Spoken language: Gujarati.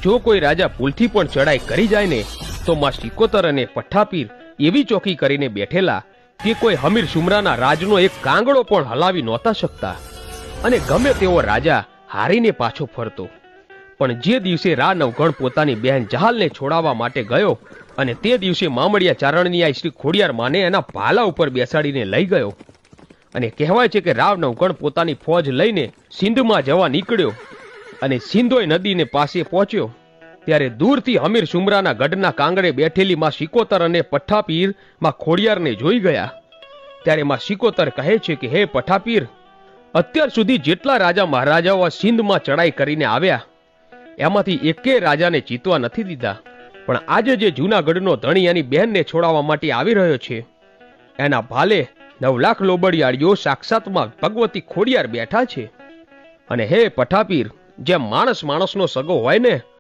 જો કોઈ રાજા ભૂલથી પણ ચડાઈ કરી જાય ને તો માં સિકોતર અને પઠ્ઠાપીર એવી ચોકી કરીને બેઠેલા કે કોઈ હમીર શુમરાના રાજનો એક કાંગડો પણ હલાવી નહોતા શકતા અને ગમે તેવો રાજા હારીને પાછો ફરતો. પણ જે દિવસે રા નવઘણ પોતાની બહેન જહાલને છોડાવવા માટે ગયો અને તે દિવસે મામડિયા ચારણની શ્રી ખોડિયાર માને એના ભાલા ઉપર બેસાડીને લઈ ગયો અને કહેવાય છે કે રાવ નવઘણ પોતાની ફોજ લઈને સિંધમાં જવા નીકળ્યો અને સિંધોય નદીને પાસે પહોંચ્યો ત્યારે દૂરથી હમીર શુમરાના ગઢના કાંગડે બેઠેલી માં સિકોતર અને પઠ્ઠાપીર માં ખોડિયારને જોઈ ગયા. ત્યારે માં સિકોતર કહે છે કે હે પઠ્ઠાપીર, અત્યાર સુધી જેટલા રાજા મહારાજાઓ સિંધમાં ચડાઈ કરીને આવ્યા એમાંથી એકે રાજાને જીતવા નથી દીધા, પણ આજે જે જૂનાગઢનો ધણી એની બહેનને છોડાવવા માટે આવી રહ્યો છે એના ભાલે 9 લાખ લોબડિયાળીઓ સાક્ષાતમાં ભગવતી ખોડિયાર બેઠા છે. અને હે પઠ્ઠાપીર, જેમ માણસ માણસનો સગો હોય ને